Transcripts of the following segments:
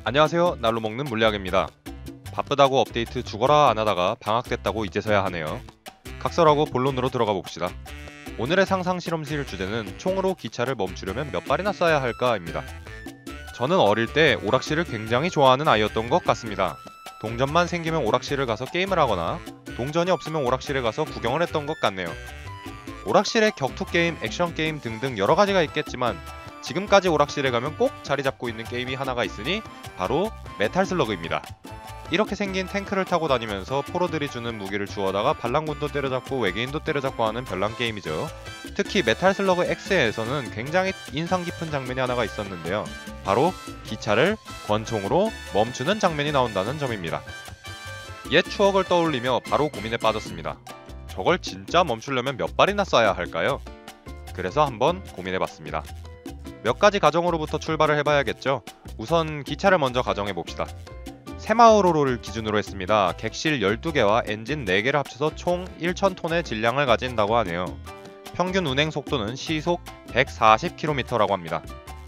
안녕하세요. 날로 먹는 물리학입니다. 바쁘다고 업데이트 죽어라 안 하다가 방학됐다고 이제서야 하네요. 각설하고 본론으로 들어가 봅시다. 오늘의 상상 실험실 주제는 총으로 기차를 멈추려면 몇 발이나 쏴야 할까입니다. 저는 어릴 때 오락실을 굉장히 좋아하는 아이였던 것 같습니다. 동전만 생기면 오락실을 가서 게임을 하거나 동전이 없으면 오락실에 가서 구경을 했던 것 같네요. 오락실에 격투게임, 액션게임 등등 여러가지가 있겠지만 지금까지 오락실에 가면 꼭 자리 잡고 있는 게임이 하나가 있으니 바로 메탈슬러그입니다. 이렇게 생긴 탱크를 타고 다니면서 포로들이 주는 무기를 주워다가 반란군도 때려잡고 외계인도 때려잡고 하는 별난 게임이죠. 특히 메탈슬러그 X에서는 굉장히 인상 깊은 장면이 하나가 있었는데요. 바로 기차를 권총으로 멈추는 장면이 나온다는 점입니다. 옛 추억을 떠올리며 바로 고민에 빠졌습니다. 저걸 진짜 멈추려면 몇 발이나 쏴야 할까요? 그래서 한번 고민해봤습니다. 몇 가지 가정으로부터 출발을 해봐야겠죠. 우선 기차를 먼저 가정해봅시다. 새마을호를 기준으로 했습니다. 객실 12개와 엔진 4개를 합쳐서 총 1000톤의 질량을 가진다고 하네요. 평균 운행 속도는 시속 140km라고 합니다.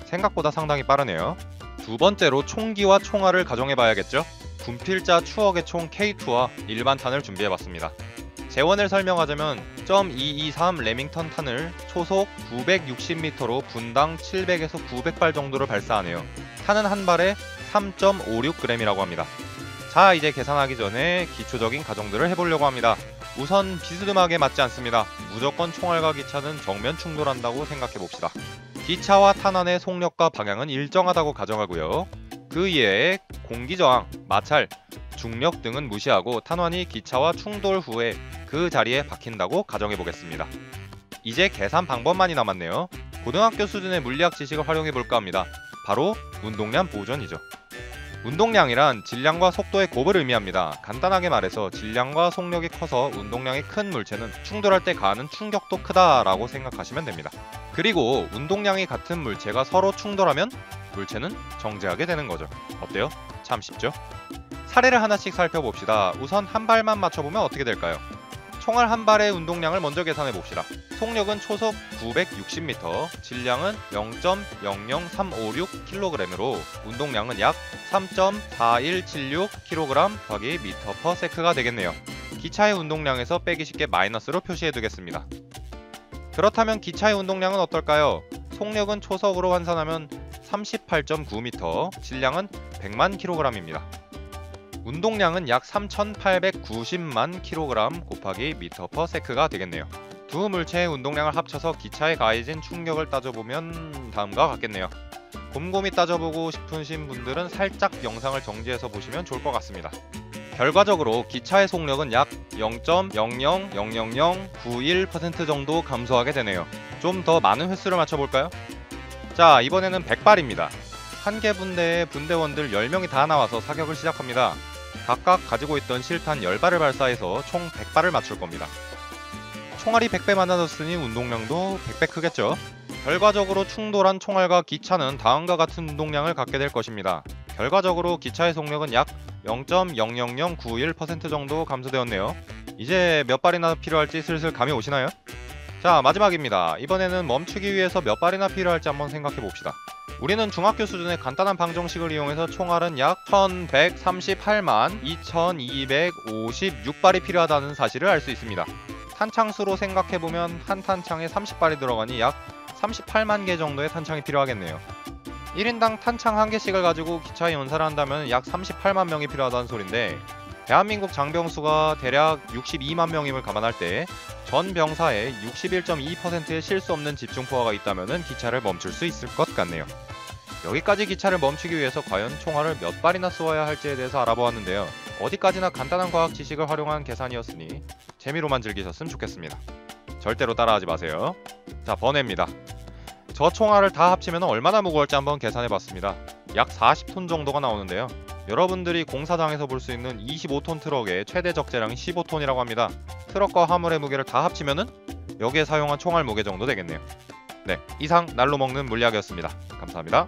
생각보다 상당히 빠르네요. 두 번째로 총기와 총알을 가정해봐야겠죠. 분필자 추억의 총 K2와 일반 탄을 준비해봤습니다. 재원을 설명하자면 .223 레밍턴 탄을 초속 960m로 분당 700에서 900발 정도를 발사하네요. 탄은 한 발에 3.56g이라고 합니다. 자, 이제 계산하기 전에 기초적인 가정들을 해보려고 합니다. 우선 비스듬하게 맞지 않습니다. 무조건 총알과 기차는 정면 충돌한다고 생각해봅시다. 기차와 탄환의 속력과 방향은 일정하다고 가정하고요. 그 이외에 공기저항, 마찰, 중력 등은 무시하고 탄환이 기차와 충돌 후에 그 자리에 박힌다고 가정해보겠습니다. 이제 계산 방법만이 남았네요. 고등학교 수준의 물리학 지식을 활용해볼까 합니다. 바로 운동량 보존이죠. 운동량이란 질량과 속도의 곱을 의미합니다. 간단하게 말해서 질량과 속력이 커서 운동량이 큰 물체는 충돌할 때 가하는 충격도 크다라고 생각하시면 됩니다. 그리고 운동량이 같은 물체가 서로 충돌하면 물체는 정지하게 되는 거죠. 어때요? 참 쉽죠? 사례를 하나씩 살펴봅시다. 우선 한 발만 맞춰보면 어떻게 될까요? 총알 한 발의 운동량을 먼저 계산해봅시다. 속력은 초속 960m, 질량은 0.00356kg으로 운동량은 약 3.4176kg 더하기 m/s가 되겠네요. 기차의 운동량에서 빼기 쉽게 마이너스로 표시해두겠습니다. 그렇다면 기차의 운동량은 어떨까요? 속력은 초속으로 환산하면 38.9m, 질량은 100만 kg입니다. 운동량은 약 3890만 kg 곱하기 m/s가 되겠네요. 두 물체의 운동량을 합쳐서 기차에 가해진 충격을 따져보면 다음과 같겠네요. 곰곰이 따져보고 싶으신 분들은 살짝 영상을 정지해서 보시면 좋을 것 같습니다. 결과적으로 기차의 속력은 약 0.0000091% 정도 감소하게 되네요. 좀 더 많은 횟수를 맞춰볼까요? 자, 이번에는 100발입니다. 한 개 분대에 분대원들 10명이 다 나와서 사격을 시작합니다. 각각 가지고 있던 실탄 10발을 발사해서 총 100발을 맞출 겁니다. 총알이 100배 많아졌으니 운동량도 100배 크겠죠? 결과적으로 충돌한 총알과 기차는 다음과 같은 운동량을 갖게 될 것입니다. 결과적으로 기차의 속력은 약 0.00091% 정도 감소되었네요. 이제 몇 발이나 필요할지 슬슬 감이 오시나요? 자, 마지막입니다. 이번에는 멈추기 위해서 몇 발이나 필요할지 한번 생각해봅시다. 우리는 중학교 수준의 간단한 방정식을 이용해서 총알은 약 1138만 2256발이 필요하다는 사실을 알 수 있습니다. 탄창수로 생각해보면 한 탄창에 30발이 들어가니 약 38만 개 정도의 탄창이 필요하겠네요. 1인당 탄창 1개씩을 가지고 기차에 연사를 한다면 약 38만 명이 필요하다는 소린데, 대한민국 장병수가 대략 62만 명임을 감안할 때 전 병사의 61.2%의 실수 없는 집중포화가 있다면 기차를 멈출 수 있을 것 같네요. 여기까지 기차를 멈추기 위해서 과연 총알을 몇 발이나 쏘아야 할지에 대해서 알아보았는데요. 어디까지나 간단한 과학 지식을 활용한 계산이었으니 재미로만 즐기셨으면 좋겠습니다. 절대로 따라하지 마세요. 자, 번외입니다. 저 총알을 다 합치면 얼마나 무거울지 한번 계산해봤습니다. 약 40톤 정도가 나오는데요. 여러분들이 공사장에서 볼 수 있는 25톤 트럭의 최대 적재량이 15톤이라고 합니다. 트럭과 화물의 무게를 다 합치면은 여기에 사용한 총알 무게 정도 되겠네요. 네, 이상 날로 먹는 물리학이었습니다. 감사합니다.